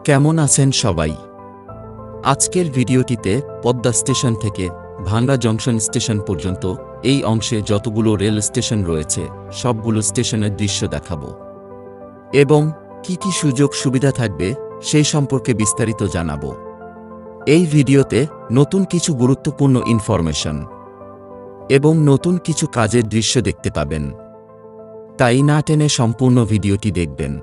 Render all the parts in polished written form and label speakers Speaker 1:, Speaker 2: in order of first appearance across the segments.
Speaker 1: কেমন আছেন সবাই? আজকের ভিডিওটিতে পদ্মা স্টেশন থেকে ভাঙ্গা জংশন স্টেশন পর্যন্ত এই অংশে যতগুলো রেল স্টেশন রয়েছে সবগুলো স্টেশনের দৃশ্য দেখাবো এবং কি কি সুযোগ সুবিধা থাকবে সেই সম্পর্কে বিস্তারিত জানাবো। এই ভিডিওতে নতুন কিছু গুরুত্বপূর্ণ ইনফরমেশন এবং নতুন কিছু কাজের দৃশ্য দেখতে পাবেন, তাই না টেনে সম্পূর্ণ ভিডিওটি দেখবেন।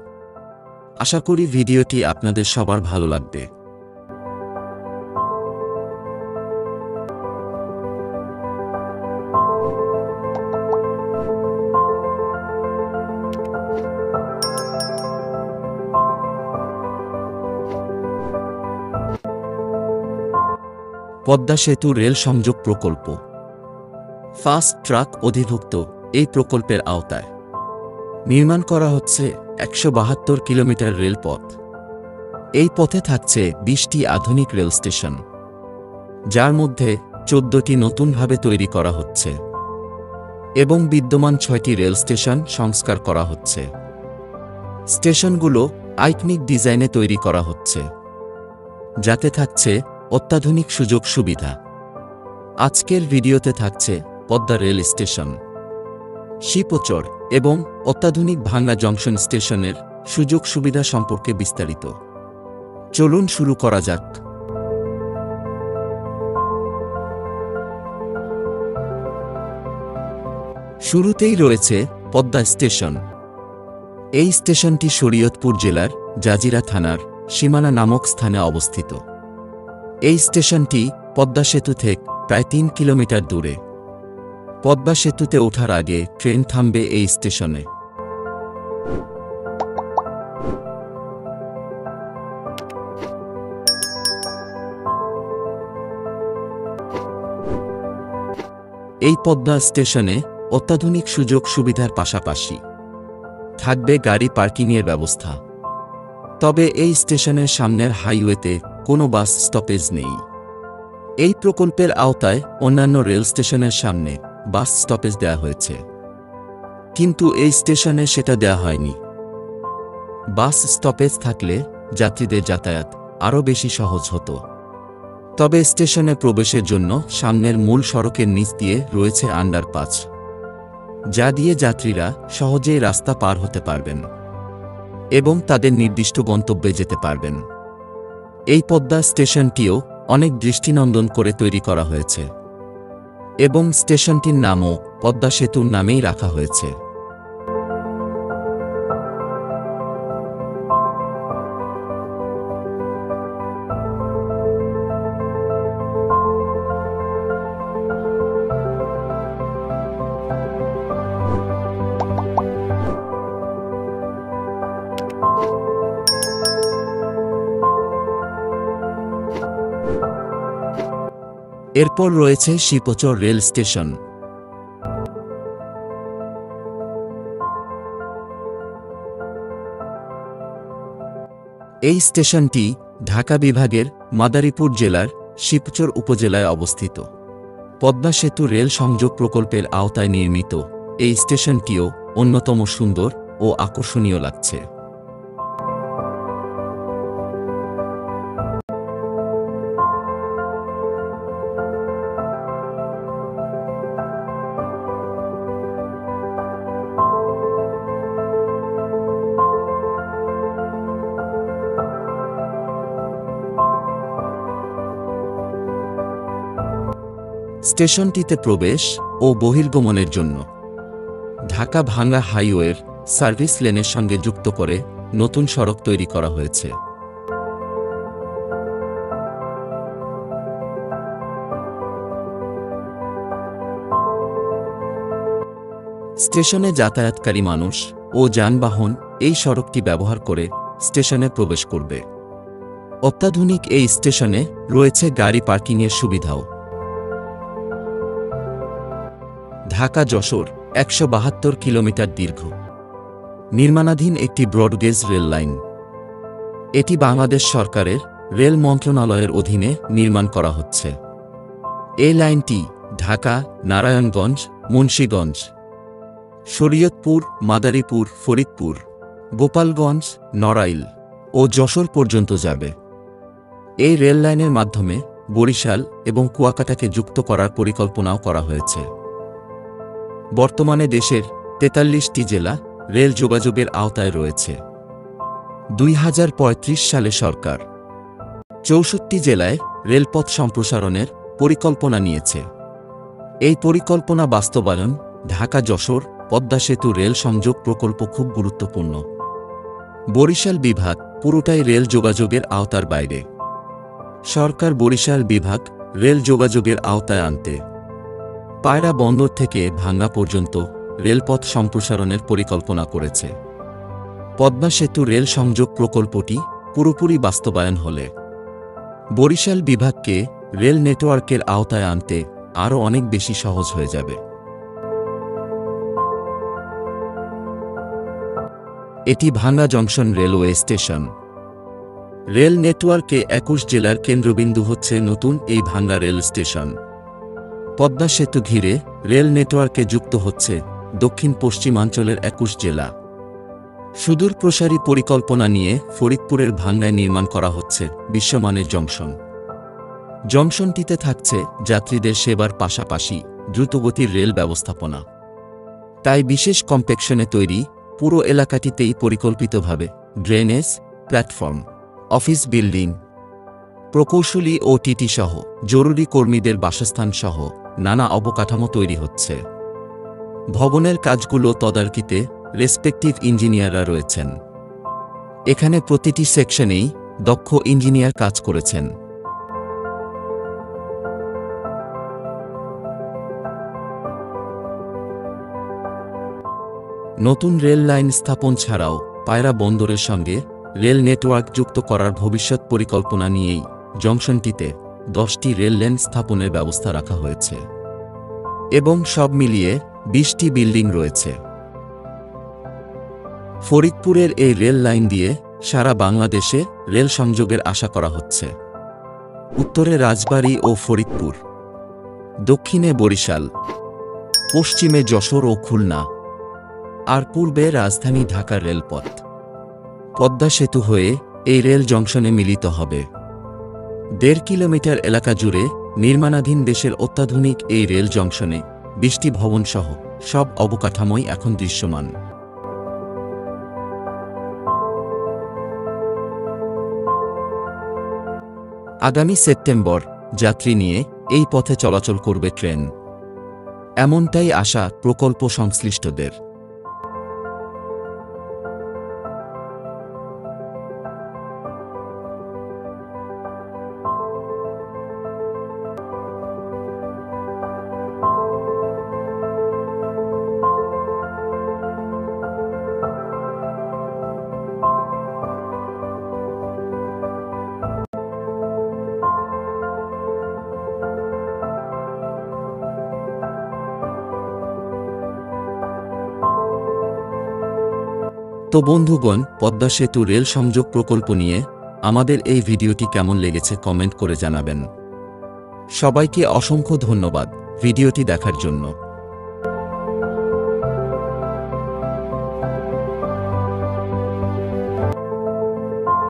Speaker 1: আশা করি ভিডিওটি আপনাদের সবার ভালো লাগবে। পদ্মা সেতু রেল সংযোগ প্রকল্প ফাস্ট ট্রাক অধিভুক্ত এই প্রকল্পের আওতায় নির্মাণ করা হচ্ছে ১৭২ কিলোমিটার রেলপথ। এই পথে থাকছে ২০টি আধুনিক রেল স্টেশন, যার মধ্যে ১৪টি নতুনভাবে তৈরি করা হচ্ছে এবং বিদ্যমান ৬টি রেল স্টেশন সংস্কার করা হচ্ছে। স্টেশনগুলো আইকনিক ডিজাইনে তৈরি করা হচ্ছে, যাতে থাকছে অত্যাধুনিক সুযোগ সুবিধা। আজকের ভিডিওতে থাকছে পদ্মা রেল স্টেশন, শিপচর এবং অত্যাধুনিক ভাঙ্গা জংশন স্টেশনের সুযোগ সুবিধা সম্পর্কে বিস্তারিত। চলুন শুরু করা যাক। শুরুতেই রয়েছে পদ্মা স্টেশন। এই স্টেশনটি শরীয়তপুর জেলার জাজিরা থানার সীমানা নামক স্থানে অবস্থিত। এই স্টেশনটি পদ্মা সেতু থেকে প্রায় ৩ কিলোমিটার দূরে। পদ্মা সেতুতে ওঠার আগে ট্রেন থামবে এই স্টেশনে। এই পদ্মা স্টেশনে অত্যাধুনিক সুযোগ সুবিধার পাশাপাশি থাকবে গাড়ি পার্কিংয়ের ব্যবস্থা। তবে এই স্টেশনের সামনের হাইওয়েতে কোনো বাস স্টপেজ নেই। এই প্রকল্পের আওতায় অন্যান্য রেল স্টেশনের সামনে বাস স্টপেজ দেওয়া হয়েছে, কিন্তু এই স্টেশনে সেটা দেওয়া হয়নি। বাস স্টপেজ থাকলে যাত্রীদের যাতায়াত আরও বেশি সহজ হতো। তবে স্টেশনে প্রবেশের জন্য সামনের মূল সড়কের নিচ দিয়ে রয়েছে আন্ডারপাস, যা দিয়ে যাত্রীরা সহজেই রাস্তা পার হতে পারবেন এবং তাদের নির্দিষ্ট গন্তব্যে যেতে পারবেন। এই পদ্মা স্টেশনটিও অনেক দৃষ্টিনন্দন করে তৈরি করা হয়েছে এবং স্টেশনটির নামও পদ্মা সেতুর নামেই রাখা হয়েছে। এরপর রয়েছে শিপচর রেল স্টেশন। এই স্টেশনটি ঢাকা বিভাগের মাদারীপুর জেলার শিবচর উপজেলায় অবস্থিত। পদ্মা সেতু রেল সংযোগ প্রকল্পের আওতায় নির্মিত এই স্টেশনটিও অন্যতম সুন্দর ও আকর্ষণীয় লাগছে। স্টেশনটিতে প্রবেশ ও বহির্গমনের জন্য ঢাকা ভাঙ্গা হাইওয়ের সার্ভিস লেনের সঙ্গে যুক্ত করে নতুন সড়ক তৈরি করা হয়েছে। স্টেশনে যাতায়াতকারী মানুষ ও যানবাহন এই সড়কটি ব্যবহার করে স্টেশনে প্রবেশ করবে। অত্যাধুনিক এই স্টেশনে রয়েছে গাড়ি পার্কিংয়ের সুবিধাও। ঢাকা যশোর ১৭২ কিলোমিটার দীর্ঘ নির্মাণাধীন একটি ব্রডগেজ রেল লাইন। এটি বাংলাদেশ সরকারের রেল মন্ত্রণালয়ের অধীনে নির্মাণ করা হচ্ছে। এই লাইনটি ঢাকা, নারায়ণগঞ্জ, মুন্সিগঞ্জ, শরীয়তপুর, মাদারীপুর, ফরিদপুর, গোপালগঞ্জ, নড়াইল ও যশোর পর্যন্ত যাবে। এই রেল লাইনের মাধ্যমে বরিশাল এবং কুয়াকাটাকে যুক্ত করার পরিকল্পনাও করা হয়েছে। বর্তমানে দেশের ৪৩টি জেলা রেল যোগাযোগের আওতায় রয়েছে। ২০৩৫ সালে সরকার ৬৪ জেলায় রেলপথ সম্প্রসারণের পরিকল্পনা নিয়েছে। এই পরিকল্পনা বাস্তবায়ন ঢাকা-যশোর পদ্মা সেতু রেল সংযোগ প্রকল্প খুব গুরুত্বপূর্ণ। বরিশাল বিভাগ পুরোটাই রেল যোগাযোগের আওতার বাইরে। সরকার বরিশাল বিভাগ রেল যোগাযোগের আওতায় আনতে পায়রা বন্দর থেকে ভাঙ্গা পর্যন্ত রেলপথ সম্প্রসারণের পরিকল্পনা করেছে। পদ্মা সেতু রেল সংযোগ প্রকল্পটি পুরোপুরি বাস্তবায়ন হলে বরিশাল বিভাগকে রেল নেটওয়ার্কের আওতায় আনতে আরও অনেক বেশি সহজ হয়ে যাবে। এটি ভাঙ্গা জংশন রেলওয়ে স্টেশন। রেল নেটওয়ার্কে ২১ জেলার কেন্দ্রবিন্দু হচ্ছে নতুন এই ভাঙ্গা রেল স্টেশন। পদ্মা সেতু ঘিরে রেল নেটওয়ার্কে যুক্ত হচ্ছে দক্ষিণ পশ্চিমাঞ্চলের ২১ জেলা। সুদূর প্রসারী পরিকল্পনা নিয়ে ফরিদপুরের ভাঙ্গায় নির্মাণ করা হচ্ছে বিশ্বমানের জংশন। জংশনটিতে থাকছে যাত্রীদের সেবার পাশাপাশি দ্রুতগতির রেল ব্যবস্থাপনা। তাই বিশেষ কমপ্লেক্সনে তৈরি পুরো এলাকাটিতেই পরিকল্পিতভাবে ড্রেনেজ, প্ল্যাটফর্ম, অফিস বিল্ডিং, প্রকৌশলী ও টিটি সহ জরুরি কর্মীদের বাসস্থান সহ নানা অবকাঠামো তৈরি হচ্ছে। ভবনের কাজগুলো তদারকিতে রেসপেক্টিভ ইঞ্জিনিয়াররা রয়েছেন। এখানে প্রতিটি সেকশনেই দক্ষ ইঞ্জিনিয়ার কাজ করেছেন। নতুন রেল লাইন স্থাপন ছাড়াও পায়রা বন্দরের সঙ্গে রেল নেটওয়ার্ক যুক্ত করার ভবিষ্যৎ পরিকল্পনা নিয়েই জংশনটিতে ১০টি রেল লাইন স্থাপনের ব্যবস্থা রাখা হয়েছে এবং সব মিলিয়ে ২০টি বিল্ডিং রয়েছে। ফরিদপুরের এই রেল লাইন দিয়ে সারা বাংলাদেশে রেল সংযোগের আশা করা হচ্ছে। উত্তরে রাজবাড়ী ও ফরিদপুর, দক্ষিণে বরিশাল, পশ্চিমে যশোর ও খুলনা, আর পূর্বে রাজধানী ঢাকার রেলপথ পদ্মা সেতু হয়ে এই রেল জংশনে মিলিত হবে। ১.৫ কিলোমিটার এলাকা জুড়ে নির্মাণাধীন দেশের অত্যাধুনিক এই রেল জংশনে ২০টি ভবনসহ সব অবকাঠামোই এখন দৃশ্যমান। আগামী সেপ্টেম্বর যাত্রী নিয়ে এই পথে চলাচল করবে ট্রেন, এমনটাই আশা প্রকল্প সংশ্লিষ্টদের। তো বন্ধুগণ, পদ্মা সেতু রেল সংযোগ প্রকল্প নিয়ে আমাদের এই ভিডিওটি কেমন লেগেছে কমেন্ট করে জানাবেন। সবাইকে অসংখ্য ধন্যবাদ ভিডিওটি দেখার জন্য।